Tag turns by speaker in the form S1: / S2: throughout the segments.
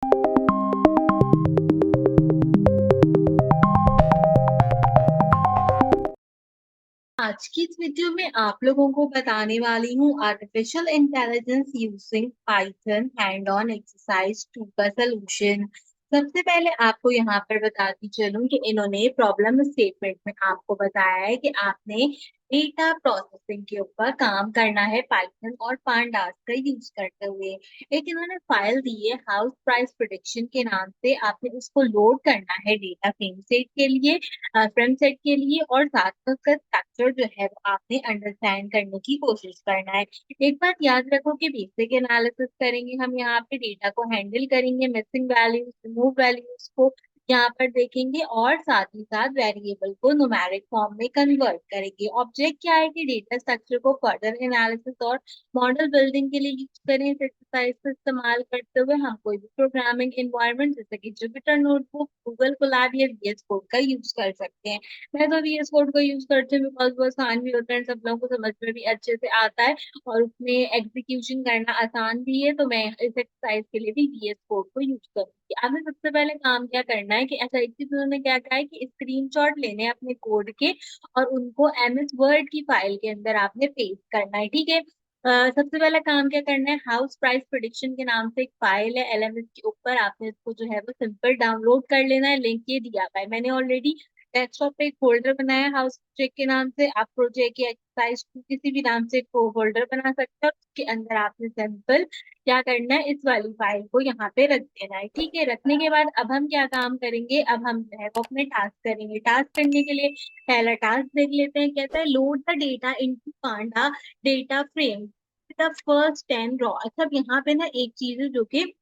S1: आज की इस वीडियो में आप लोगों को बताने वाली हूँ artificial intelligence using Python hand on exercise 2 का सलूशन। सबसे पहले आपको यहाँ पर बताती चलूं कि इन्होंने प्रॉब्लम स्टेटमेंट में आपको बताया है कि आपने डेटा प्रोसेसिंग के ऊपर काम करना है पाइथन और पांडास का यूज करते हुए। एक इन्होंने फाइल दी है हाउस प्राइस प्रिडिक्शन के नाम से, आपने उसको लोड करना है डेटा फ्रेम सेट के लिए, फ्रेम सेट के लिए, और साथ में उसका स्ट्रक्चर जो है वो आपने अंडरस्टैंड करने की कोशिश करना है। एक बात याद रखो कि बेसिक एनालिसिस करेंगे हम, यहाँ पे डेटा को हैंडल करेंगे, मिसिंग वैल्यूज रिमूव वैल्यूज को यहाँ पर देखेंगे, और साथ ही साथ वेरिएबल को न्यूमेरिक फॉर्म में कन्वर्ट करेंगे। ऑब्जेक्ट क्या है कि डेटा स्ट्रक्चर को फर्दर एनालिसिस और मॉडल बिल्डिंग के लिए यूज करें। इस एक्सरसाइज का इस्तेमाल करते हुए हम कोई भी प्रोग्रामिंग एनवायरनमेंट जैसे कि जुपिटर नोटबुक, गूगल कोलैब या VS कोड का यूज कर सकते हैं। मैं तो VS कोड का यूज करती हूँ बिकॉज वो आसान भी होता है, सब लोगों को समझ में भी अच्छे से आता है और उसमें एग्जीक्यूशन करना आसान भी है। तो मैं इस एक्सरसाइज के लिए भी VS कोड को यूज करूंगी। आपने सबसे पहले काम क्या करना है कि SIT उन्होंने क्या कहा है कि स्क्रीनशॉट लेने हैं अपने कोड के और उनको MS वर्ड की फाइल के अंदर आपने पेस्ट करना है। ठीक है। सबसे पहला काम क्या करना है, हाउस प्राइस प्रिडिक्शन के नाम से एक फाइल है LMS के ऊपर, आपने इसको जो है वो सिंपल डाउनलोड कर लेना है। लिंक ये दिया हुआ है, मैंने ऑलरेडी डेस्कटॉप पे एक फोल्डर बनाया हाउस प्रोजेक्ट के नाम से। आप प्रोजेक्ट या एक्सरसाइज किसी भी नाम से एक फोल्डर बना सकते हैं, उसके अंदर आपने सिंपल क्या करना है, इस वाली फाइल को यहाँ पे रख देना है। ठीक है, रखने के बाद अब हम क्या काम करेंगे, अब हम जो है वो अपने टास्क करेंगे। टास्क करने के लिए पहला टास्क देख लेते हैं, कहता है load the data into Panda data frame the first 10 raw. अच्छा, अब यहाँ पे ना एक चीज है जो कि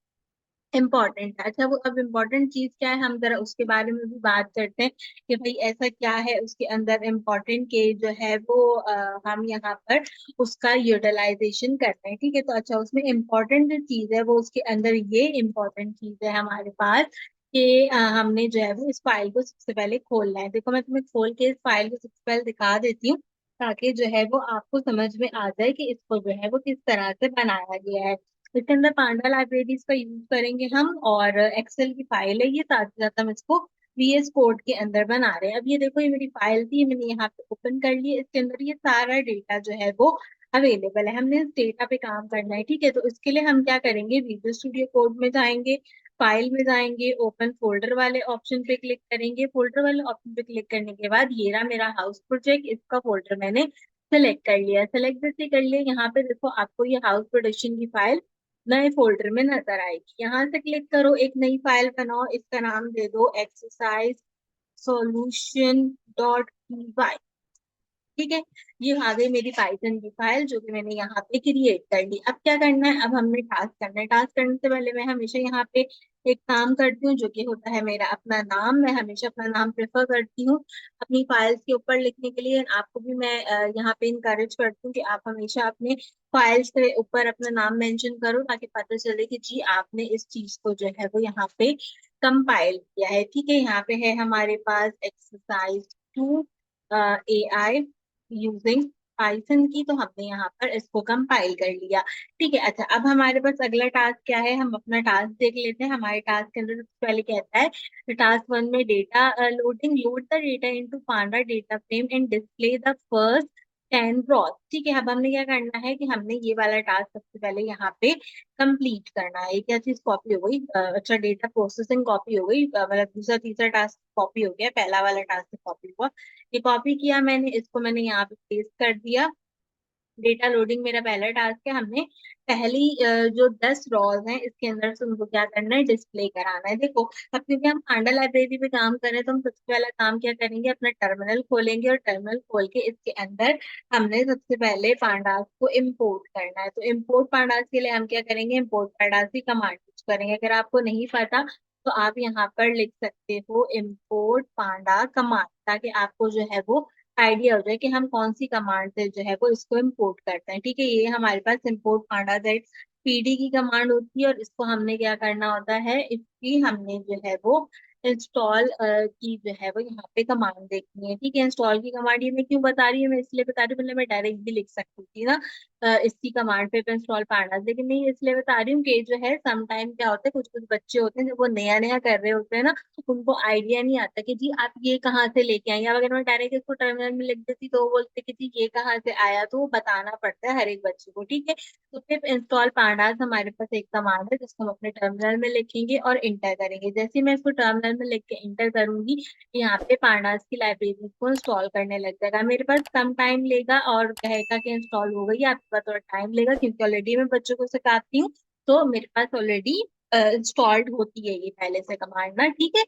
S1: इम्पोर्टेंट है। अच्छा, वो अब इम्पोर्टेंट चीज क्या है, हम जरा उसके बारे में भी बात करते हैं कि भाई ऐसा क्या है उसके अंदर इम्पोर्टेंट के जो है वो हम यहाँ पर उसका यूटिलाइजेशन करते हैं। ठीक है, तो अच्छा उसमें इम्पोर्टेंट जो चीज है वो उसके अंदर ये इम्पोर्टेंट चीज है हमारे पास कि हमने जो है वो इस फाइल को सबसे पहले खोलना है। देखो, मैं तुम्हें खोल के इस फाइल को सबसे पहले दिखा देती हूँ ताकि जो है वो आपको समझ में आ जाए कि इसको जो है वो किस तरह से बनाया गया है। इसके अंदर पांडा लाइब्रेरीज का यूज करेंगे हम, और एक्सेल की फाइल है ये, साथ ही साथ हम इसको VS कोड के अंदर बना रहे हैं। अब ये देखो, ये मेरी फाइल थी, मैंने यहाँ पे ओपन कर ली है। इसके अंदर ये सारा डेटा जो है वो अवेलेबल है, हमने इस डेटा पे काम करना है। ठीक है, तो इसके लिए हम क्या करेंगे, विजुअल स्टूडियो कोड में जाएंगे, फाइल में जाएंगे, ओपन फोल्डर वाले ऑप्शन पे क्लिक करेंगे। फोल्डर वाले ऑप्शन पे क्लिक करने के बाद ये रहा मेरा हाउस प्रोजेक्ट, इसका फोल्डर मैंने सेलेक्ट कर लिया। सेलेक्ट जैसे कर लिया, यहाँ पे देखो आपको ये हाउस प्रोडक्शन की फाइल नए फोल्डर में नजर आएगी। यहाँ से क्लिक करो, एक नई फाइल बनाओ, इसका नाम दे दो एक्सरसाइज solution.py। ठीक है, ये आ गई मेरी पाइथन की फाइल जो कि मैंने यहाँ पे क्रिएट कर ली। अब क्या करना है, अब हमने टास्क करना है। टास्क करने से पहले मैं हमेशा यहाँ पे एक काम करती हूँ जो कि होता है मेरा अपना नाम। मैं हमेशा अपना नाम प्रेफर करती हूँ अपनी फाइल्स के ऊपर लिखने के लिए। आपको भी मैं यहाँ पे इनकरेज करती हूँ कि आप हमेशा अपने फाइल्स के ऊपर अपना नाम मेंशन करो ताकि पता चले कि जी आपने इस चीज को जो है वो यहाँ पे कंपाइल किया है। ठीक है, यहाँ पे है हमारे पास एक्सरसाइज 2 AI यूजिंग पाइथन की, तो हमने यहाँ पर इसको कंपाइल कर लिया। ठीक है, अच्छा अब हमारे पास अगला टास्क क्या है, हम अपना टास्क देख लेते हैं। हमारे टास्क के अंदर सबसे पहले कहता है टास्क 1 में data loading, load the data into Panda data frame and display the first 10 Ross. ठीक है, अब हमने क्या करना है कि हमने ये वाला टास्क सबसे पहले यहाँ पे कंप्लीट करना है। क्या चीज कॉपी हो गई, अच्छा डेटा प्रोसेसिंग कॉपी हो गई, मतलब दूसरा तीसरा टास्क कॉपी हो गया, पहला वाला टास्क कॉपी हुआ। ये कॉपी किया मैंने, इसको मैंने यहाँ पे पेस्ट कर दिया। डेटा लोडिंग मेरा पहला टास्क है, हमने पहली जो 10 रॉज हैं इसके अंदर से उनको क्या करना है, डिस्प्ले कराना है। देखो, अब क्योंकि हम पांडा लाइब्रेरी पे काम कर रहे हैं तो हम सबसे पहला काम क्या करेंगे, अपना टर्मिनल खोलेंगे और टर्मिनल खोल के इसके अंदर हमने सबसे पहले पांडास को इम्पोर्ट करना है। तो इम्पोर्ट पांडास के लिए हम क्या करेंगे, इम्पोर्ट पांडास की कमांड यूज करेंगे। अगर आपको नहीं पता तो आप यहाँ पर लिख सकते हो इम्पोर्ट पांडा कमांड, ताकि आपको जो है वो आइडिया हो जाए कि हम कौन सी कमांड से जो है वो इसको इम्पोर्ट करते हैं। ठीक है, ये हमारे पास इम्पोर्ट पांडा जेड PD की कमांड होती है, और इसको हमने क्या करना होता है, इसकी हमने जो है वो इंस्टॉल की जो है वो यहाँ पे कमांड देखनी है। ठीक है, इंस्टॉल की कमांड ये मैं क्यों बता रही हूँ, मैं इसलिए बता रही हूँ, मतलब मैं डायरेक्ट भी लिख सकती थी ना इसकी कमांड पे इंस्टॉल पांडास, लेकिन नहीं इसलिए बता रही हूँ कि जो है सम टाइम क्या होता है, कुछ कुछ बच्चे होते हैं जब वो नया नया कर रहे होते हैं ना, उनको आइडिया नहीं आता कि जी आप ये कहाँ से लेके आई, अब अगर मैं डायरेक्ट इसको टर्मिनल में लिख देती तो वो बोलते कि जी ये कहाँ से आया, तो वो बताना पड़ता है हर एक बच्चे को। ठीक है, तो फिर इंस्टॉल पांडास हमारे पास एक कमांड है जिसको हम अपने टर्मिनल में लिखेंगे और इंटर करेंगे। जैसे ही मैं इसको टर्मिनल में लिख के इंटर करूंगी, यहाँ पे पांडास की लाइब्रेरी को इंस्टॉल करने लग जाएगा। मेरे पास कम टाइम लेगा और कहेगा कि इंस्टॉल हो गई, आपके पास थोड़ा टाइम लेगा क्योंकि ऑलरेडी मैं बच्चों को सिखाती हूँ, तो मेरे पास ऑलरेडी इंस्टॉल्ड होती है ये पहले से कमांड ना। ठीक है,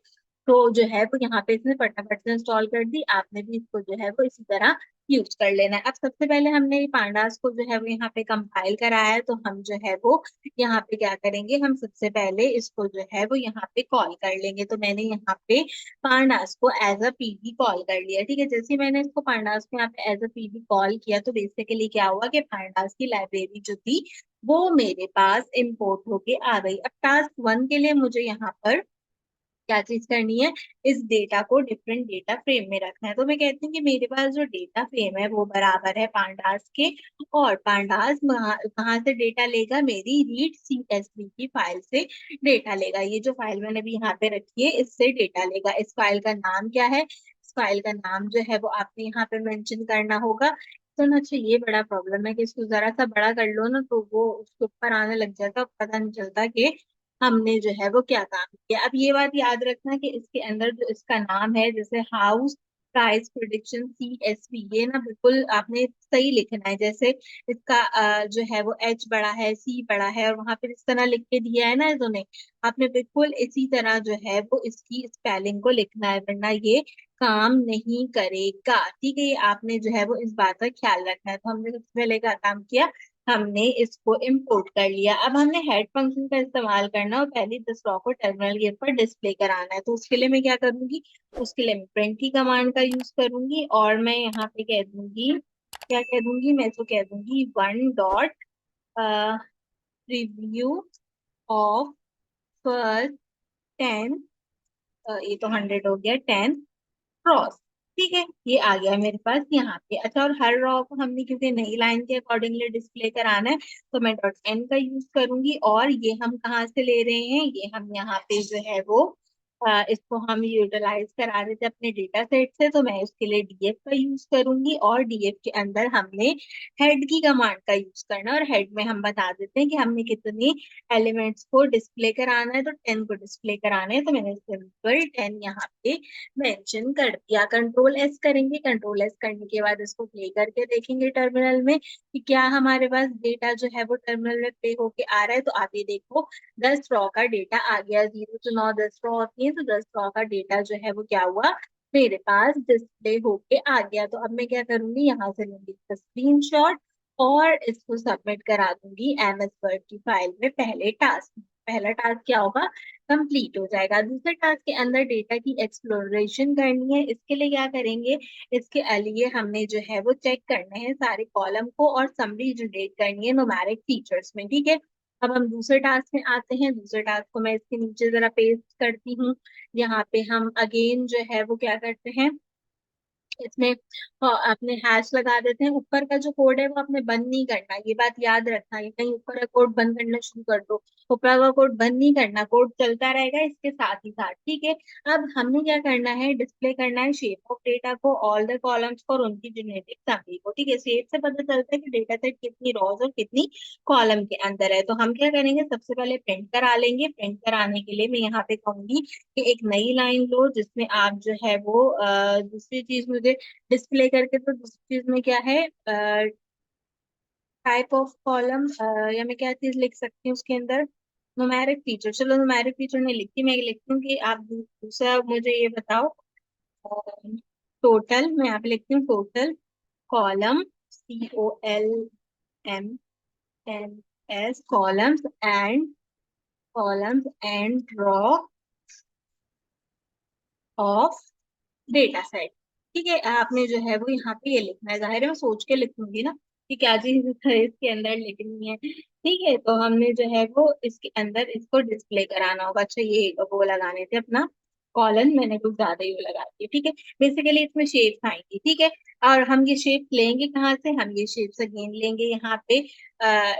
S1: तो जो है वो यहाँ पे इसने फटाफट से इंस्टॉल कर दी, आपने भी इसको जो है वो इसी तरह यूज कर लेना है। अब सबसे पहले हमने ये पांडास को जो है वो यहाँ पे कंपाइल कराया है, तो हम जो है वो यहाँ पे क्या करेंगे, हम सबसे पहले इसको जो है वो यहाँ पे कॉल कर लेंगे। तो मैंने यहाँ पे पांडास को एज अ पीडी कॉल कर लिया। ठीक है, जैसे ही मैंने इसको पांडास को यहाँ पे एज अ पीडी कॉल किया, तो बेसिकली क्या हुआ कि पांडास की लाइब्रेरी जो थी वो मेरे पास इंपोर्ट होके आ गई। अब टास्क 1 के लिए मुझे यहाँ पर क्या चीज करनी है, इस डेटा को डिफरेंट डेटा फ्रेम में रखना है। तो मैं कहती हूँ कि मेरे पास जो डेटा फ्रेम है वो बराबर है पांडास के, और पांडास कहाँ से डेटा लेगा, मेरी रीड CSV की फाइल से डेटा लेगा। ये जो फाइल मैंने अभी यहाँ पे रखी है इससे डेटा लेगा। इस फाइल का नाम क्या है, इस फाइल का नाम जो है वो आपने यहाँ पे मेंशन करना होगा। तो ना अच्छा ये बड़ा प्रॉब्लम है कि इसको जरा सा बड़ा कर लो ना तो वो उसके ऊपर आने लग जाता है, पता नहीं चलता कि हमने जो है वो क्या काम किया। अब ये बात याद रखना कि इसके अंदर जो इसका नाम है, जैसे हाउस प्राइस प्रिडिक्शन CSV, ये ना बिल्कुल आपने सही लिखना है। जैसे इसका जो है वो H बड़ा है, C बड़ा है, और वहां पे इस तरह लिख के दिया है ना इन्होंने, आपने बिल्कुल इसी तरह जो है वो इसकी स्पेलिंग को लिखना है, वरना ये काम नहीं करेगा। ठीक है, ये आपने जो है वो इस बात का ख्याल रखना है। तो हमने सबसे पहले क्या काम किया, हमने इसको इंपोर्ट कर लिया। अब हमने हेड फंक्शन का इस्तेमाल करना और पहले दिस रॉ को टर्मिनल के ऊपर डिस्प्ले कराना है। तो उसके लिए मैं क्या करूंगी, उसके लिए मैं प्रिंट की कमांड का यूज करूंगी, और मैं यहाँ पे कह दूंगी, क्या कह दूंगी, मैं तो कह दूंगी 1 डॉट रिव्यू ऑफ फर्स्ट 10, ये तो 100 हो गया, 10 क्रॉस। ठीक है, ये आ गया मेरे पास यहाँ पे। अच्छा, और हर रॉ को हमने क्योंकि नई लाइन के अकॉर्डिंगली डिस्प्ले कराना है, तो मैं डॉट एन का यूज करूंगी। और ये हम कहाँ से ले रहे हैं, ये हम यहाँ पे जो है वो इसको हम यूटिलाइज करा रहे थे अपने डेटा सेट से, तो मैं उसके लिए डीएफ का यूज करूंगी। और डीएफ के अंदर हमने हेड की कमांड का यूज करना है, और हेड में हम बता देते हैं कि हमने कितने एलिमेंट्स को डिस्प्ले कराना है, तो 10 को डिस्प्ले कराना है। तो मैंने सिंपल 10 यहाँ पे मेंशन कर दिया। कंट्रोल एस करेंगे, कंट्रोल एस करने के बाद इसको प्ले करके देखेंगे टर्मिनल में कि क्या हमारे पास डेटा जो है वो टर्मिनल में प्ले होके आ रहा है। तो आप ये देखो 10 रॉ का डेटा आ गया, 0 से 9 10 रॉ होती है, तो 10 रॉ का डेटा जो है वो क्या हुआ, मेरे पास डिस्प्ले होके आ गया। तो अब मैं क्या करूंगी, यहाँ से लूंगी इसका स्क्रीनशॉट और इसको सबमिट करा दूंगी MS वर्ड की फाइल में। पहले टास्क, पहला टास्क क्या होगा, कंप्लीट हो जाएगा। दूसरे टास्क के अंदर डेटा की एक्सप्लोरेशन करनी है। इसके लिए क्या करेंगे, इसके लिए हमने जो है वो चेक करने हैं सारे कॉलम को और समरी जनरेट करनी है न्यूमेरिक फीचर्स में। ठीक है, अब हम दूसरे टास्क में आते हैं। दूसरे टास्क को मैं इसके नीचे जरा पेस्ट करती हूँ। यहाँ पे हम अगेन जो है वो क्या करते हैं, इसमें अपने हैश लगा देते हैं। ऊपर का जो कोड है वो आपने बंद नहीं करना, ये बात याद रखना। ये कहीं ऊपर का कोड बंद करना शुरू कर दो, ऊपर का कोड बंद नहीं करना, कोड चलता रहेगा इसके साथ ही साथ। ठीक है, अब हमने क्या करना है, डिस्प्ले करना है शेप ऑफ डेटा को, ऑल द कॉलम्स को और उनकी जेनेटिक समरी को। ठीक है, शेप से पता चलता है कि डेटा सेट कितनी रॉज और कितनी कॉलम के अंदर है। तो हम क्या करेंगे, सबसे पहले प्रिंट करा लेंगे। प्रिंट कराने के लिए मैं यहाँ पे कहूंगी कि एक नई लाइन लो जिसमें आप जो है वो दूसरी चीज मुझे डिस्प्ले करके, तो दूसरी चीज में क्या है, टाइप ऑफ कॉलम, या मैं क्या चीज लिख सकती हूँ उसके अंदर, न्यूमेरिक फीचर। चलो न्यूमेरिक फीचर नहीं लिखती, मैं लिखती हूँ कि आप दूसरा मुझे ये बताओ, टोटल, मैं यहाँ पे लिखती हूँ total column, COLMN S columns and raw of data set. ठीक है, आपने जो है वो यहाँ पे ये लिखना है। जाहिर है मैं सोच के लिखूंगी ना कि क्या चीज इसके अंदर लिखनी है। ठीक है, तो हमने जो है वो इसके अंदर इसको डिस्प्ले कराना होगा। अच्छा, ये वो लगाने थे अपना कॉलन मैंने कुछ ज्यादा ही वो लगा दिया, ठीक है। बेसिकली इसमें शेप्स आएंगी, ठीक है। और हम ये शेप लेंगे कहाँ से, हम ये शेप्स अगेन लेंगे यहाँ पे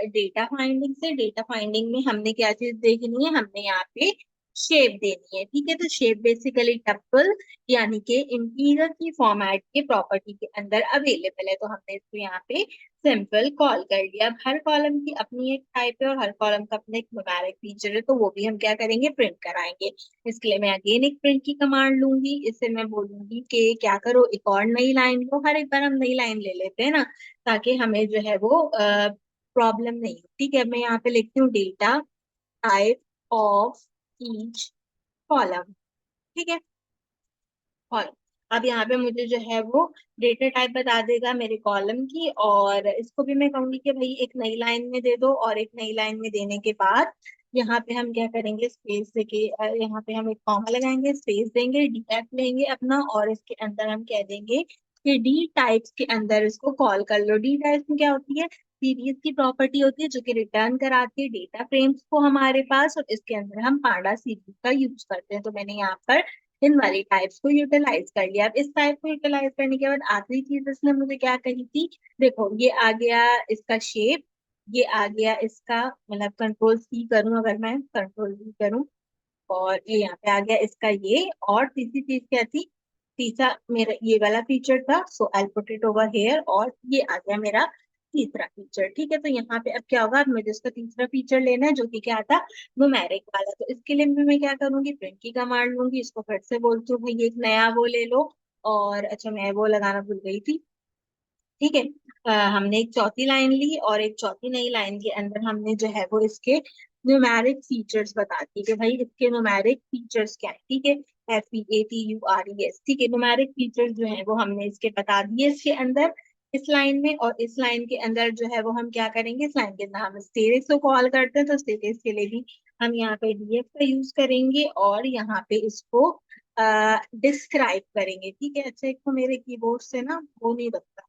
S1: डेटा फाइंडिंग से। डेटा फाइंडिंग में हमने क्या चीज देखनी है, हमने यहाँ पे शेप देनी है, ठीक है। तो शेप बेसिकली टप्पल यानी कि इंटीजर की फॉर्मेट के प्रॉपर्टी के अंदर अवेलेबल है, तो हमने इसको यहाँ पे सिंपल कॉल कर लिया। अब हर कॉलम की अपनी एक टाइप है और हर कॉलम का अपना एक न्यूमेरिक फीचर है, तो वो भी हम क्या करेंगे, प्रिंट कराएंगे। इसके लिए मैं अगेन एक प्रिंट की कमांड लूंगी। इससे मैं बोलूंगी कि क्या करो, एक और नई लाइन लो। हर एक बार हम नई लाइन ले लेते हैं ना, ताकि हमें जो है वो प्रॉब्लम नहीं हो, ठीक है। मैं यहाँ पे लिखती हूँ data type of each column, ठीक है। कॉलम, अब यहाँ पे मुझे जो है वो डेटा टाइप बता देगा मेरे कॉलम की, और इसको भी मैं कहूंगी कि भाई एक नई लाइन में दे दो। और एक नई लाइन में देने के बाद यहाँ पे हम क्या करेंगे, स्पेस देके यहाँ पे हम एक कॉमा लगाएंगे, स्पेस देंगे, डी टाइप लेंगे अपना, और इसके अंदर हम कह देंगे कि डी टाइप्स के अंदर इसको कॉल कर लो। डी टाइप्स में क्या होती है, सीरीज की प्रॉपर्टी होती है जो कि रिटर्न कराती है डेटा फ्रेम्स को हमारे पास, और इसके अंदर हम पांडा सीरीज का यूज करते हैं। तो मैंने यहाँ पर इन वाली टाइप्स को यूटिलाइज कर लिया। अब इस टाइप को यूटिलाइज करने के बाद आखिरी चीज इसने मुझे क्या कही थी, देखो ये आ गया इसका शेप, ये आ गया इसका, मतलब कंट्रोल सी करूं, अगर मैं कंट्रोल वी करूं, और ये यहाँ पे आ गया इसका ये। और तीसरी चीज क्या थी, तीसरा मेरा ये वाला फीचर था, so I put it over here, और ये आ गया मेरा तीसरा फीचर, ठीक है। तो यहाँ पे अब क्या होगा, अब मुझे इसका तीसरा फीचर लेना है जो कि क्या था, न्यूमेरिक वाला। तो इसके लिए भी मैं क्या करूंगी, प्रिंट की कमांड लूंगी। इसको फिर से बोलती हूँ भाई एक नया वो ले लो, और अच्छा मैं वो लगाना भूल गई थी, ठीक है। हमने एक चौथी लाइन ली, और एक चौथी नई लाइन के अंदर हमने जो है वो इसके न्यूमेरिक फीचर्स बता दी कि भाई इसके न्यूमेरिक फीचर्स क्या है, ठीक है। FEATURES, ठीक है। न्यूमेरिक फीचर्स जो है वो हमने इसके बता दिए इसके अंदर, इस लाइन में। और इस लाइन के अंदर जो है वो हम क्या करेंगे, इस लाइन के अंदर हम स्टेरिक्स को कॉल करते हैं, तो स्टेरिक्स के लिए भी हम यहाँ पे DF का यूज करेंगे, और यहाँ पे इसको डिस्क्राइब करेंगे, ठीक है। अच्छा, एक तो मेरे कीबोर्ड से ना वो नहीं बचता,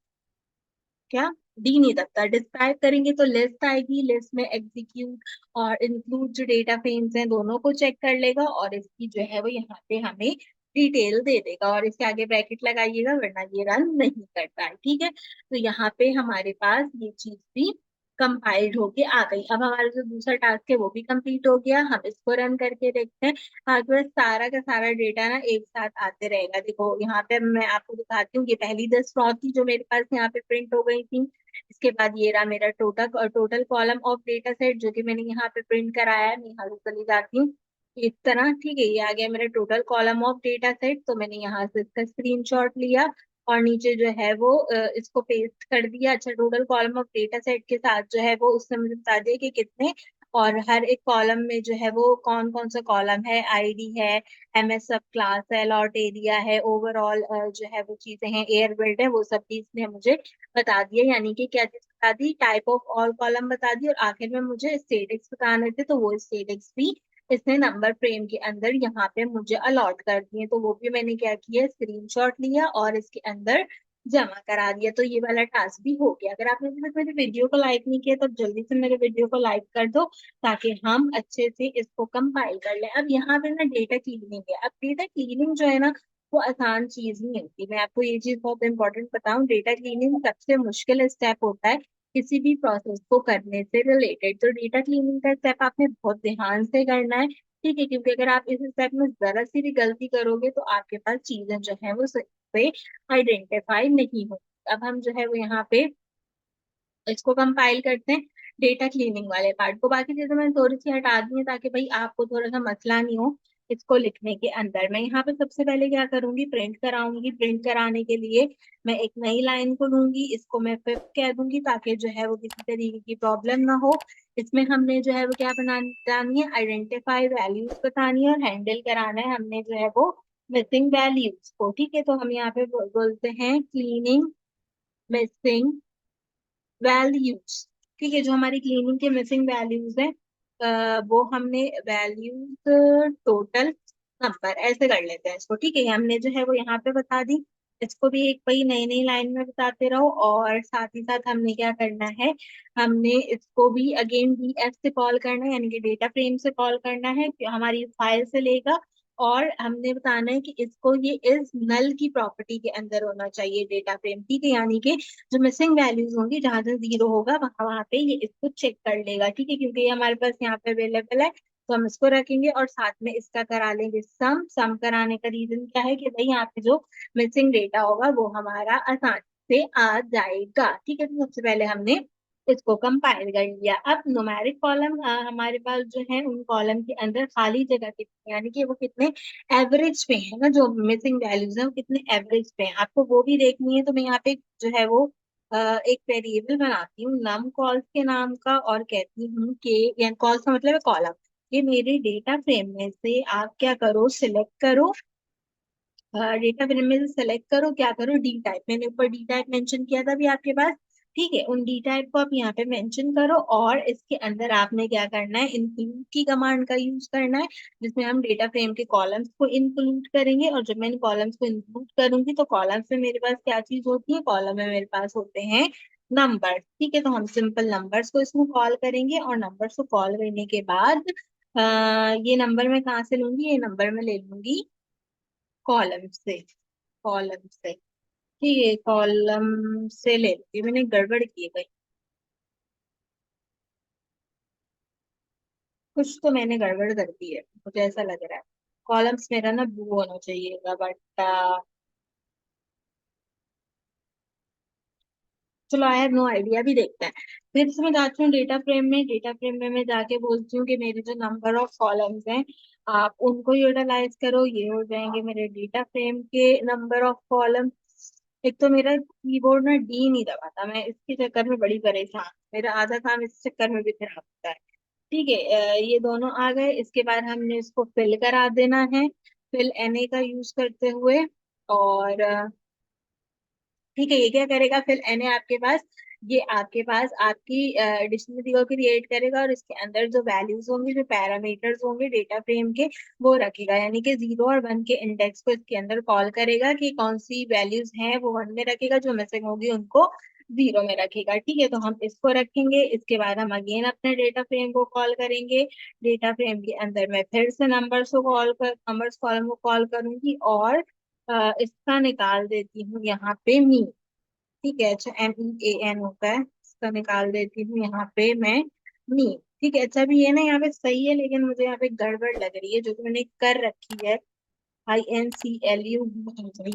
S1: क्या, डी नहीं दबता। डिस्क्राइब करेंगे तो लिस्ट आएगी, लिस्ट में एग्जीक्यूट और इंक्लूड जो डेटा फ्रेम्स हैं दोनों को चेक कर लेगा, और इसकी जो है वो यहाँ पे हमें डिटेल दे देगा। और इसके आगे ब्रैकेट लगाइएगा वरना ये रन नहीं करता है, ठीक है। तो यहाँ पे हमारे पास ये चीज भी कंपाइल्ड होके आ गई। अब हमारा जो दूसरा टास्क है वो भी कंप्लीट हो गया। हम इसको रन करके देखते हैं। हाँ, तो सारा का सारा डेटा ना एक साथ आते रहेगा। देखो यहाँ पे मैं आपको दिखाती हूँ, ये पहली 10 रॉ थी जो मेरे पास यहाँ पे प्रिंट हो गई थी। इसके बाद ये रहा मेरा total column of data set जो कि मैंने यहाँ पे प्रिंट कराया है। मैं यहाँ से चली जाती हूँ इस तरह, ठीक है। ये आ गया मेरा total column of data set, तो मैंने यहाँ से इसका स्क्रीनशॉट लिया, और नीचे जो है वो इसको पेस्ट कर दिया। अच्छा, total column of data set के साथ जो है वो उसने मुझे बता दिया कि कितने, और हर एक कॉलम में जो है वो कौन कौन सा कॉलम है, आईडी है, MS सब क्लास है, लॉट एरिया है, ओवरऑल जो है वो चीजें हैं, एयर बिल्ड है, वो सब चीज ने मुझे बता दिया। यानी कि क्या चीज बता दी, टाइप ऑफ ऑल कॉलम बता दी, और आखिर में मुझे स्टेटिक्स बताने थे, तो वो स्टेटिक्स भी इसने नंबर फ्रेम के अंदर यहाँ पे मुझे अलॉट कर दिए। तो वो भी मैंने क्या किया, स्क्रीनशॉट लिया और इसके अंदर जमा करा दिया। तो ये वाला टास्क भी हो गया। अगर आपने अभी तक मेरे वीडियो को लाइक नहीं किया तो जल्दी से मेरे वीडियो को लाइक कर दो, ताकि हम अच्छे से इसको कंपाइल कर लें। अब यहाँ पे ना डेटा क्लीनिंग है। अब डेटा क्लीनिंग जो है ना वो आसान चीज नहीं होती। मैं आपको ये चीज बहुत इंपॉर्टेंट बताऊं, डेटा क्लीनिंग सबसे मुश्किल स्टेप होता है किसी भी प्रोसेस को करने से रिलेटेड। तो डेटा क्लीनिंग का स्टेप आपने बहुत ध्यान से करना है, ठीक है। क्योंकि अगर आप इस स्टेप में जरा सी भी गलती करोगे तो आपके पास चीजें जो है वो सही से आइडेंटिफाई नहीं होगी। अब हम जो है वो यहाँ पे इसको कंपाइल करते हैं, डेटा क्लीनिंग वाले पार्ट को। बाकी चीजें मैंने थोड़ी सी हटा दी है ताकि भाई आपको थोड़ा सा मसला नहीं हो इसको लिखने के अंदर। मैं यहाँ पे सबसे पहले क्या करूंगी, प्रिंट कराऊंगी। प्रिंट कराने के लिए मैं एक नई लाइन को लूंगी, इसको मैं फिफ्थ कह दूंगी ताकि जो है वो किसी तरीके की प्रॉब्लम ना हो। इसमें हमने जो है वो क्या बतानी है, आइडेंटिफाई वैल्यूज बतानी है, और हैंडल कराना है हमने जो है वो मिसिंग वैल्यूज को, ठीक है। तो हम यहाँ पे बोलते हैं क्लीनिंग मिसिंग वैल्यूज, ठीक है। जो हमारी क्लीनिंग के मिसिंग वैल्यूज है वो हमने वैल्यूज टोटल नंबर ऐसे कर लेते हैं इसको, ठीक है। हमने जो है वो यहाँ पे बता दी। इसको भी एक वही नई नई लाइन में बताते रहो, और साथ ही साथ हमने क्या करना है, हमने इसको भी अगेन DF से कॉल करना है, यानी कि डेटा फ्रेम से कॉल करना है कि हमारी फाइल से लेगा, और हमने बताना है कि इसको ये इस नल की प्रॉपर्टी के अंदर होना चाहिए डेटा फ्रेम, ठीक है। यानी कि जो मिसिंग वैल्यूज होंगी जहां जहां जीरो होगा वहां वहां पे ये इसको चेक कर लेगा, ठीक है, क्योंकि ये हमारे पास यहाँ पे अवेलेबल है। तो हम इसको रखेंगे और साथ में इसका करा लेंगे सम कराने का रीजन क्या है कि भाई यहाँ पे जो मिसिंग डेटा होगा वो हमारा आसानी से आ जाएगा, ठीक है। तो सबसे पहले हमने इसको कंपाइल कर लिया। अब न्यूमेरिक कॉलम हमारे पास जो है उन कॉलम के अंदर खाली जगह कितनी, यानी कि वो कितने एवरेज पे है ना, जो मिसिंग वैल्यूज है वो कितने एवरेज पे है, आपको वो भी देखनी है। तो मैं यहाँ पे जो है वो एक वेरिएबल बनाती हूँ नम कॉल्स के नाम का और कहती हूँ कि या कॉल्स का मतलब है कॉलम, ये मेरे डेटा फ्रेम में से आप क्या करो सिलेक्ट करो, डेटा फ्रेम में से सेलेक्ट करो, क्या करो डी टाइप, मैंने ऊपर डी टाइप मेंशन किया था भी आपके पास, ठीक है। उन डी टाइप को आप यहाँ पे मेंशन करो और इसके अंदर आपने क्या करना है इंक्लूड की कमांड का यूज करना है, जिसमें हम डेटा फ्रेम के कॉलम्स को इंक्लूड करेंगे। और जब मैं इन कॉलम्स को इंक्लूड करूंगी तो कॉलम्स में मेरे पास क्या चीज होती है, कॉलम में मेरे पास होते हैं नंबर, ठीक है। तो हम सिंपल नंबर्स को इसमें कॉल करेंगे और नंबर्स को कॉल करने के बाद ये नंबर मैं कहाँ से लूंगी, ये नंबर मैं ले लूंगी कॉलम से, कॉलम से, ठीक है, कॉलम से ले लूंगी। मैंने गड़बड़ की है कहीं, कुछ तो मैंने गड़बड़ कर दी है मुझे ऐसा लग रहा है। कॉलम्स मेरा ना ब्लू होना चाहिए बट चलो आई हैव नो आइडिया, भी देखते हैं। फिर से मैं जाती हूँ डेटा फ्रेम में, डेटा फ्रेम में मैं जाके बोलती हूँ कि मेरे जो नंबर ऑफ कॉलम्स हैं आप उनको यूटिलाइज करो, ये हो जाएंगे मेरे डेटा फ्रेम के नंबर ऑफ कॉलम। एक तो मेरा कीबोर्ड ना डी नहीं दबाता, मैं इसके चक्कर में बड़ी परेशान, मेरा आधा काम इस चक्कर में भी खराब होता है, ठीक है। ये दोनों आ गए, इसके बाद हमने इसको फिल करा देना है, फिल एनए का यूज करते हुए। और ठीक है, ये क्या करेगा फिल एनए आपके पास, ये आपके पास आपकी डिक्शनरी को क्रिएट करेगा और इसके अंदर जो वैल्यूज होंगे, जो पैरामीटर्स होंगे डेटा फ्रेम के वो रखेगा, यानी कि 0 और 1 के इंडेक्स को इसके अंदर कॉल करेगा कि कौन सी वैल्यूज हैं वो 1 में रखेगा, जो मिसिंग होगी उनको 0 में रखेगा, ठीक है। तो हम इसको रखेंगे, इसके बाद हम अगेन अपने डेटा फ्रेम को कॉल करेंगे। डेटा फ्रेम के अंदर मैं फिर से नंबर्स कॉलम को कॉल करूंगी और इसका निकाल देती हूँ यहाँ पे मी, ठीक है। अच्छा MEAN होता है, इसका निकाल देती हूँ यहाँ पे मैं मी, ठीक है। अच्छा अभी ये ना यहाँ पे सही है लेकिन मुझे यहाँ पे गड़बड़ लग रही है जो कि मैंने कर रखी है, INCLU,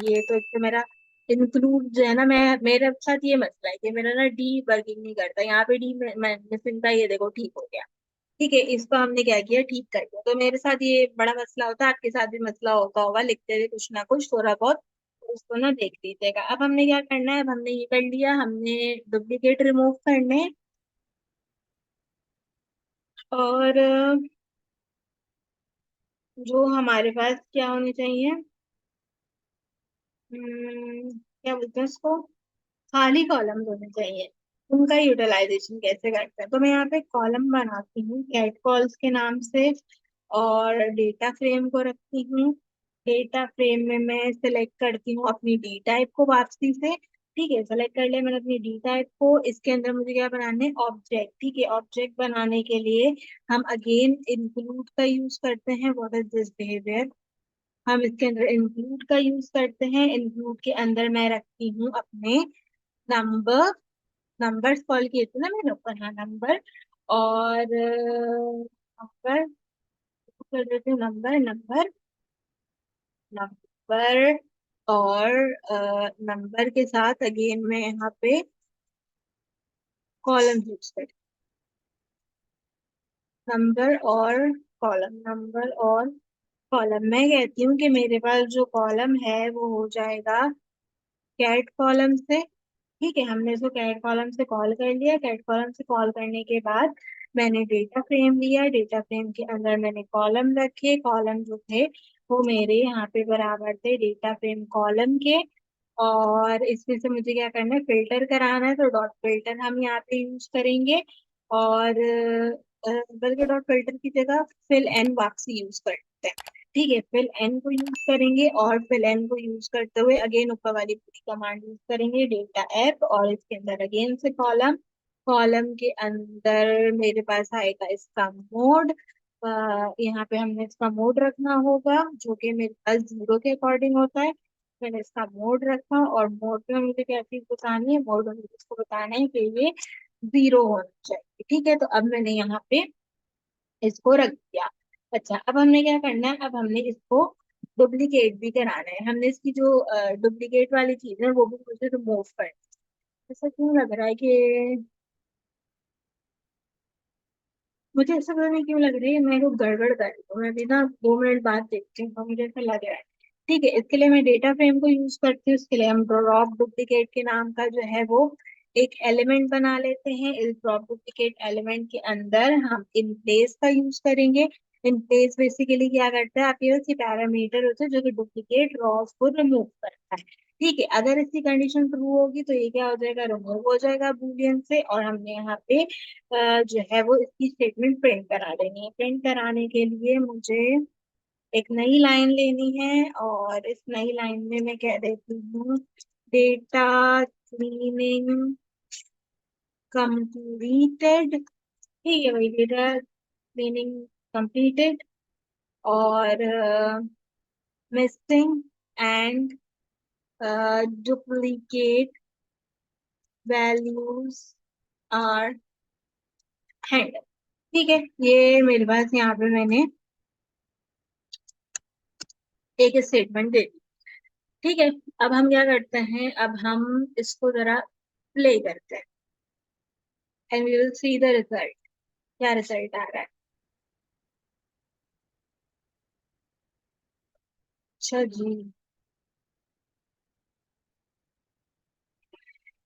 S1: ये तो एक तो मेरा इंक्लूड जो है ना, मैं मेरे साथ ये मसला है कि मेरा ना डी वर्किंग नहीं करता, यहाँ पे डी मिसिंग था, ये देखो ठीक हो गया, ठीक है। इसको हमने क्या किया ठीक कर दिया। तो मेरे साथ ये बड़ा मसला होता है, आपके साथ भी मसला होता होगा लिखते हुए कुछ ना कुछ थोड़ा बहुत, तो उसको ना देख लीजिएगा। अब हमने क्या करना है, अब हमने ये कर लिया, हमने डुप्लीकेट रिमूव करने हैं। और जो हमारे पास क्या होने चाहिए, क्या बोलते हैं उसको, खाली कॉलम होने चाहिए, उनका यूटिलाइजेशन कैसे करते हैं। तो मैं यहाँ पे कॉलम बनाती हूँ कैट कॉल्स के नाम से और डेटा फ्रेम को रखती हूँ। डेटा फ्रेम में मैं सिलेक्ट करती हूँ अपनी डी टाइप को वापसी से, ठीक है, सेलेक्ट कर लिया मैंने अपनी डी टाइप को। इसके अंदर मुझे क्या बनाना है ऑब्जेक्ट, ठीक है। ऑब्जेक्ट बनाने के लिए हम अगेन इंक्लूड का यूज करते हैं, व्हाट इज दिस बिहेवियर, हम इसके अंदर इंक्लूड का यूज करते हैं। इंक्लूड के अंदर मैं रखती हूँ अपने नंबर, नंबर्स कॉल किए थे ना मैंने ऊपर, हाँ नंबर, और नंबर कर देती हूँ, नंबर नंबर नंबर, और नंबर के साथ अगेन मैं यहाँ पे कॉलम यूज कर, नंबर और कॉलम, नंबर और कॉलम, मैं कहती हूँ कि मेरे पास जो कॉलम है वो हो जाएगा कैट कॉलम से, ठीक है। हमने इसको कैट कॉलम से कॉल कर लिया, कैट कॉलम से कॉल करने के बाद मैंने डेटा फ्रेम लिया, डेटा फ्रेम के अंदर मैंने कॉलम रखे, कॉलम जो थे वो मेरे यहाँ पे बराबर थे डेटा फ्रेम कॉलम के। और इसमें से मुझे क्या करना है फिल्टर कराना है, तो डॉट फिल्टर हम यहाँ पे यूज करेंगे। और बल्कि डॉट फिल्टर की जगह फिल एन वापसी यूज करते हैं, ठीक है। फिल एन को यूज करेंगे और फिल एन को यूज करते हुए अगेन ऊपर वाली पूरी कमांड यूज करेंगे डेटा एप, और इसके अंदर अगेन से कॉलम, कॉलम के अंदर मेरे पास आएगा इसका मोड, यहाँ पे हमने इसका मोड रखना होगा जो कि मेरे पास 0 के अकॉर्डिंग होता है। मैंने इसका मोड रखा और मोड में मुझे क्या चीज बतानी है, मोड में मुझे इसको बताना है कि ये 0 होना चाहिए। ठीक है, तो अब मैंने यहाँ पे इसको रख दिया। अच्छा, अब हमने क्या करना है, अब हमने इसको डुप्लीकेट भी कराना है। हमने इसकी जो डुप्लीकेट वाली चीज है वो भी मुझे रिमूव करना है। ऐसा क्यों लग रहा है कि मुझे ऐसा पता नहीं क्यों लग रही है, मेरे को गड़बड़ कर रही हूँ। मैं भी ना 2 मिनट बाद देखती हूँ, तो मुझे ऐसा लग रहा है। ठीक है, इसके लिए मैं डेटा फ्रेम को यूज करती हूँ। इसके लिए हम ड्रॉप डुप्लीकेट के नाम का जो है वो एक एलिमेंट बना लेते हैं। इस ड्रॉप डुप्लीकेट एलिमेंट के अंदर हम इन प्लेस का यूज करेंगे। इन प्लेस बेसिकली क्या करता है, आपके पास ये पैरामीटर होता है जो कि डुप्लीकेट रॉस को रिमूव करता है। ठीक है, अगर इसकी कंडीशन ट्रू होगी तो ये क्या हो जाएगा, रिमूव हो जाएगा बूलियन से। और हमने यहाँ पे जो है वो इसकी स्टेटमेंट प्रिंट करा देनी है। प्रिंट कराने के लिए मुझे एक नई लाइन लेनी है और इस नई लाइन में मैं कह देती हूँ डेटा क्लीनिंग कंप्लीटेड। ठीक है भाई, डेटा क्लीनिंग कंप्लीटेड और missing and duplicate values are handle. ठीक है, ये मेरे पास यहाँ पे मैंने एक स्टेटमेंट दे दी। ठीक है, अब हम क्या करते हैं, अब हम इसको जरा प्ले करते हैं and we will see the result. क्या रिजल्ट आ रहा है। अच्छा जी,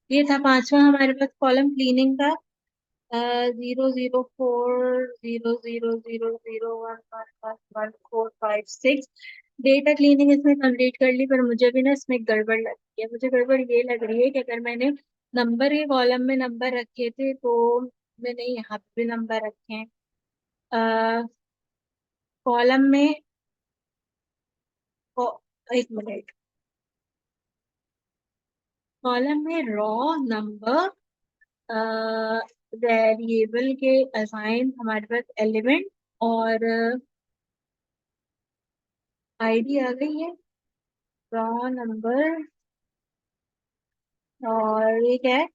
S1: ये था पांचवा हमारे पास कॉलम क्लीनिंग का। 0 0 4 0 0 0 0 1 1 1 4 5 6 डेटा क्लीनिंग इसमें कंप्लीट कर ली। पर मुझे भी ना इसमें गड़बड़ लगती है। मुझे गड़बड़ ये लग रही है कि अगर मैंने नंबर के कॉलम में नंबर रखे थे तो मैंने यहाँ पे भी नंबर रखे हैं। कॉलम में एक मिनट, कॉलम में रॉ नंबर वेरिएबल के असाइन हमारे पास एलिमेंट और आईडी आ गई है। रॉ नंबर और ये क्या है,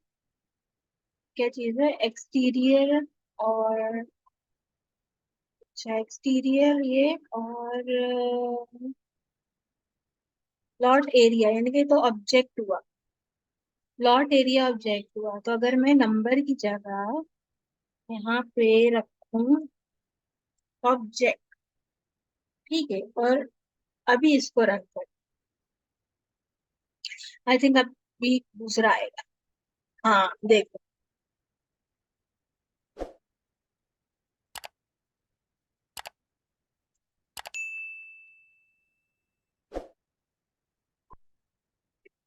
S1: क्या चीज है, एक्सटीरियर और अच्छा एक्सटीरियर ये और लॉट एरिया, यानी कि तो ऑब्जेक्ट हुआ। लॉट एरिया ऑब्जेक्ट हुआ, तो अगर मैं नंबर की जगह यहाँ पे रखूं ऑब्जेक्ट। ठीक है, और अभी इसको रन कर, आई थिंक अभी दूसरा आएगा। हाँ देखो,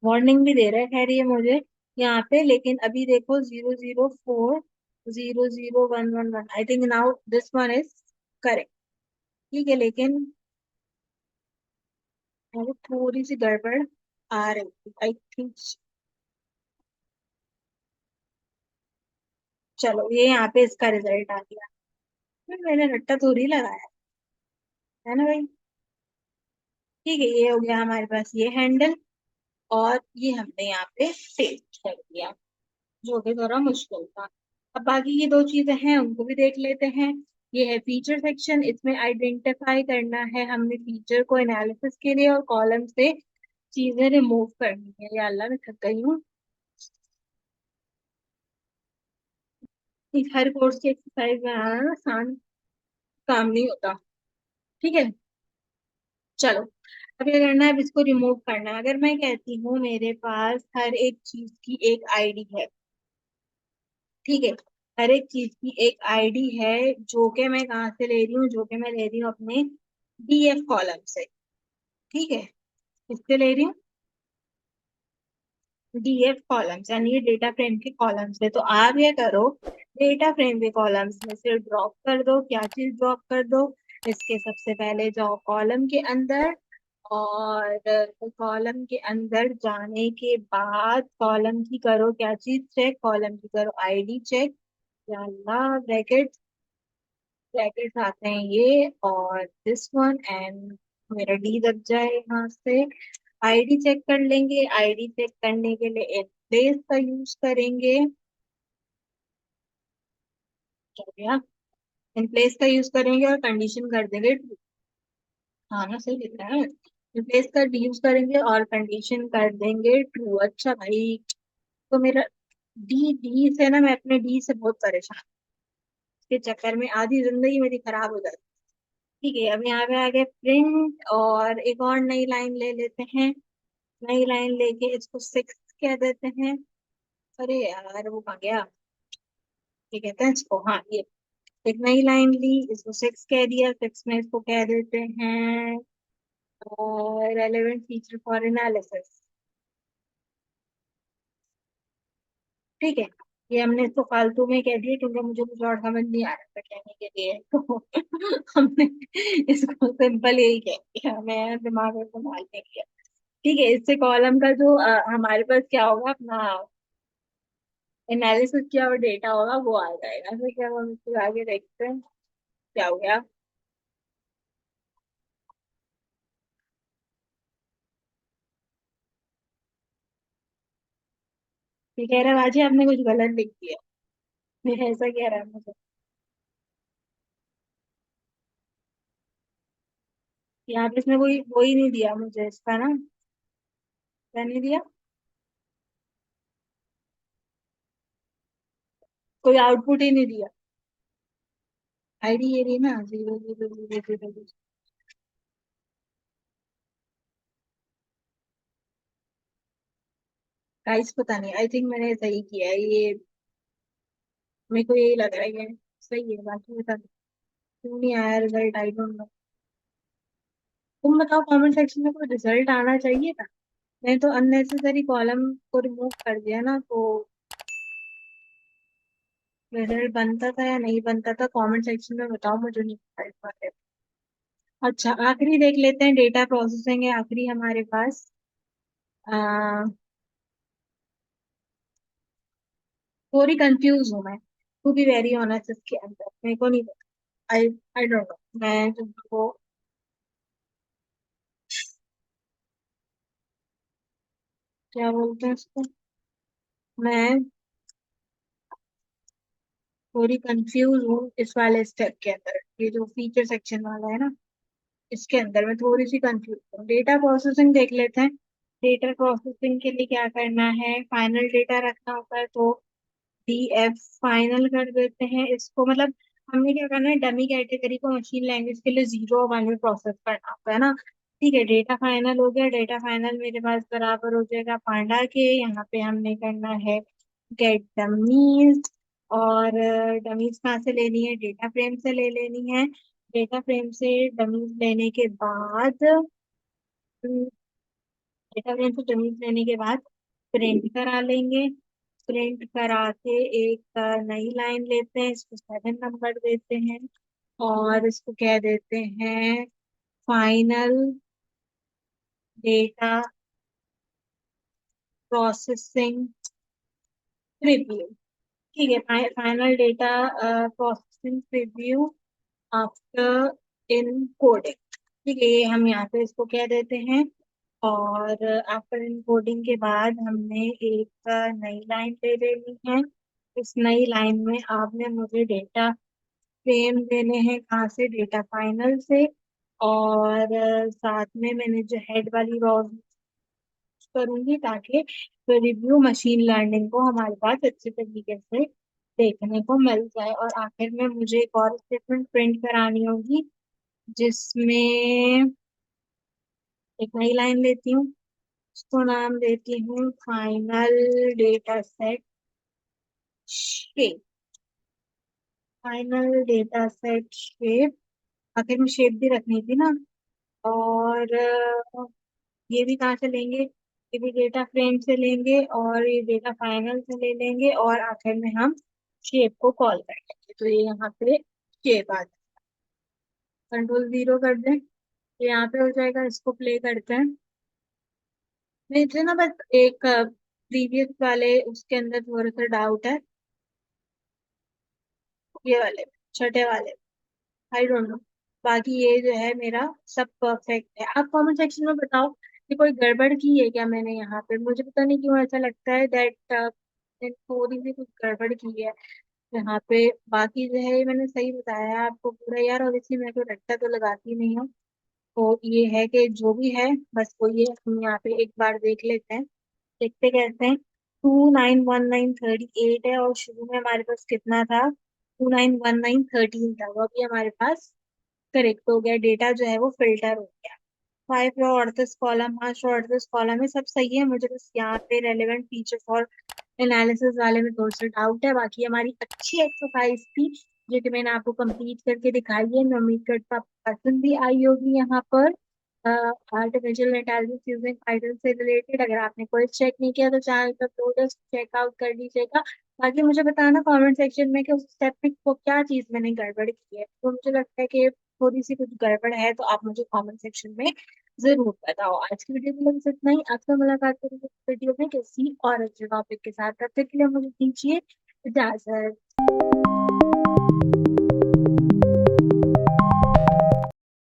S1: वार्निंग भी दे रहा है खैर ये मुझे यहाँ पे। लेकिन अभी देखो 0 0 4 0 0 1 1 1, I think now this one is correct. ठीक है, लेकिन मुझे थोड़ी सी गड़बड़ आ रही थी आई थिंक। चलो ये यहाँ पे इसका रिजल्ट आ गया। मैंने रट्टा थोड़ी लगाया है ना भाई। ठीक है, ये हो गया हमारे पास ये हैंडल और ये हमने यहाँ पे पेस्ट कर दिया, जो कि थोड़ा मुश्किल था। अब बाकी ये दो चीजें हैं उनको भी देख लेते हैं। ये है फीचर सेक्शन, इसमें आइडेंटिफाई करना है हमने फीचर को एनालिसिस के लिए और कॉलम से चीजें रिमूव करनी है। या अल्लाह मैं थक गई हूँ, इस हर कोर्स की एक्सरसाइज में आना ना आसान काम नहीं होता। ठीक है, चलो अब क्या करना है, अब इसको रिमूव करना है। अगर मैं कहती हूँ मेरे पास हर एक चीज की एक आईडी है। ठीक है, हर एक चीज की एक आईडी है जो कि मैं कहाँ से ले रही हूँ, जो कि मैं ले रही हूँ अपने डीएफ कॉलम से। ठीक है, इससे ले रही हूँ डीएफ कॉलम्स, यानी ये डेटा फ्रेम के कॉलम्स है। तो आप ये करो, डेटा फ्रेम के कॉलम्स में से ड्रॉप कर दो। क्या चीज ड्रॉप कर दो, इसके सबसे पहले जाओ कॉलम के अंदर और कॉलम के अंदर जाने के बाद कॉलम की करो क्या चीज चेक, कॉलम की करो आईडी चेक। या अल्लाह ब्रैकेट, ब्रैकेट्स आते हैं ये और दिस वन एंड मेरा डी लग जाए यहाँ से। आईडी चेक कर लेंगे। आईडी चेक करने के लिए इन प्लेस का यूज करेंगे। हो गया। इन प्लेस का यूज करेंगे और कंडीशन कर देंगे true। हाँ ना, सही लिख रहा है। इन प्लेस का यूज करेंगे और कंडीशन कर देंगे ट्रू। अच्छा भाई, तो मेरा डी डी से ना, मैं अपने डी से बहुत परेशान। के चक्कर में आधी जिंदगी मेरी खराब हो जाती। ठीक है, अब यहाँ पे आगे प्रिंट और एक और नई लाइन ले लेते हैं। नई लाइन लेके इसको सिक्स कह देते हैं। अरे यार, वो कहाँ गया? ये कहते हैं इसको, हाँ ये। एक नई लाइन ली, इसको सिक्स कह दिया। सिक्स में इसको कह देते हैं रेलेवेंट फीचर फॉर एनालिसिस। ठीक है, ये हमने इसको फालतू में कह दिया क्योंकि मुझे कुछ और समझ नहीं आ रहा था कहने के लिए, तो हमने इसको सिंपल यही कह दिया। मैं दिमाग में संभाल नहीं किया। ठीक है, इससे कॉलम का जो हमारे पास क्या होगा, अपना एनालिसिस किया हुआ डेटा होगा वो आ जाएगा। तो क्या, हम इसको आगे देखते हैं क्या हो गया। ये कह रहा है बाजी आपने कुछ गलत लिख दिया। ये ऐसा कह रहा है मुझे। यहाँ पे इसने कोई वो ही नहीं दिया मुझे इसका ना। क्या नहीं दिया? कोई आउटपुट ही नहीं दिया। आईडी ये रही ना, 0 0 0 0 0। गाइस पता नहीं, आई थिंक मैंने सही किया है ये। मेरे को यही लग रहा है ये सही है। बाकी बता दो, क्यों नहीं आया रिजल्ट, आई डोंट नो। तुम बताओ, कमेंट सेक्शन में कोई रिजल्ट आना चाहिए था। नहीं तो अननेसेसरी कॉलम को रिमूव कर दिया ना, तो रिजल्ट बनता था या नहीं बनता था, कमेंट सेक्शन में बताओ, मुझे नहीं पता इस बारे में। अच्छा, आखिरी देख लेते हैं, डेटा प्रोसेसिंग है आखिरी हमारे पास। आ, थोड़ी कंफ्यूज हूँ मैं, टू बी वेरी ऑनेस्ट। इसके अंदर मेरे को नहीं पता। आई आई डोंट नो। मैं तुमको क्या बोलते हैं इसको, मैं थोड़ी कंफ्यूज हूँ इस वाले स्टेप के अंदर। ये जो फीचर सेक्शन वाला है ना, इसके अंदर मैं थोड़ी सी कंफ्यूज हूँ। डेटा प्रोसेसिंग देख लेते हैं। डेटा प्रोसेसिंग के लिए क्या करना है, फाइनल डेटा रखना होता है तो डीएफ फाइनल कर देते हैं इसको। मतलब हमने क्या करना है, डमी कैटेगरी को मशीन लैंग्वेज के लिए 0 और 1 में प्रोसेस करना होता है ना। ठीक है, डेटा फाइनल हो गया। डेटा फाइनल मेरे पास बराबर हो जाएगा पांडा के। यहाँ पे हमने करना है गेट डमीज। और डमीज कहाँ से लेनी है, डेटा फ्रेम से ले लेनी है। डेटा फ्रेम से डमीज लेने के बाद, डेटा फ्रेम से डमीज लेने के बाद प्रिंट करा लेंगे। प्रिंट करा के एक नई लाइन लेते हैं, इसको 7 नंबर देते हैं और इसको कह देते हैं फाइनल डेटा प्रोसेसिंग रिव्यू। ठीक है, final data processing review after encoding. ठीक है, ये हम यहाँ पे इसको कह देते हैं। और आफ्टर इनकोडिंग के बाद हमने एक नई लाइन ले लेनी है। इस नई लाइन में आपने मुझे डेटा फ्रेम देने हैं, कहाँ से, डेटा फाइनल से। और साथ में मैंने जो हेड वाली रॉ करूंगी ताकि रिव्यू मशीन लर्निंग को हमारे पास अच्छे तरीके से देखने को मिल जाए। और आखिर में मुझे एक और स्टेटमेंट प्रिंट करानी होगी जिसमें एक नई लाइन लेती हूँ, उसको नाम देती हूँ final data set shape. Final data set shape, आखिर में शेप भी रखनी थी ना। और ये भी कहाँ से लेंगे, ये भी डेटा फ्रेम से लेंगे और ये डेटा फाइनल से ले लेंगे और आखिर में हम शेप को कॉल कर लेंगे। तो ये यहाँ पे शेप आ जाए। कंट्रोल 0 कर दें तो यहाँ पे हो जाएगा। इसको प्ले करते हैं। नहीं थे ना, बस एक प्रीवियस वाले उसके अंदर थोड़ा सा डाउट है। ये वाले, छठे वाले। I don't know. बाकी ये जो है मेरा सब परफेक्ट है। आप कमेंट सेक्शन में बताओ कि कोई गड़बड़ की है क्या मैंने यहाँ पे। मुझे पता नहीं क्यों ऐसा लगता है दैट थोड़ी सी कुछ गड़बड़ की है यहाँ पे। बाकी जो है मैंने सही बताया है आपको पूरा यार, और इसलिए मैं तो रट्टा तो लगाती नहीं हूँ। तो ये है कि जो भी है बस वो ये हम यहाँ पे एक बार देख लेते हैं। देखते कैसे हैं। 291938 है और शुरू में हमारे पास कितना था, 291913 था, वो अभी हमारे पास करेक्ट हो गया। डेटा जो है वो फिल्टर हो गया। 5 रो और दिस कॉलम, 5 रो और दिस कॉलम है, सब सही है। मुझे बस यहाँ पे रेलेवेंट फीचर्स और एनालिसिस वाले में थोड़ा सा डाउट है। बाकी हमारी अच्छी एक्सरसाइज थी जो कि मैंने आपको कंप्लीट करके दिखाई है। मैं उम्मीद करता हूँ आपको पसंद भी आई होगी। यहाँ पर आर्टिफिशियल इंटेलिजेंस यूजिंग पाइथन से रिलेटेड अगर आपने कोई चेक नहीं किया तो चैनल पर तो जस्ट चेकआउट कर लीजिएगा। बाकी मुझे बताना कमेंट सेक्शन में कि उस स्टेप में को क्या चीज मैंने गड़बड़ की है। तो मुझे लगता है कि थोड़ी सी कुछ गड़बड़ है, तो आप मुझे कमेंट सेक्शन में जरूर बताओ। आज की वीडियो में बस इतना ही। आपसे मुलाकात करेंगे इस वीडियो में किसी और अच्छे टॉपिक के साथ। तब तक के लिए मुझे दीजिए इजाजत।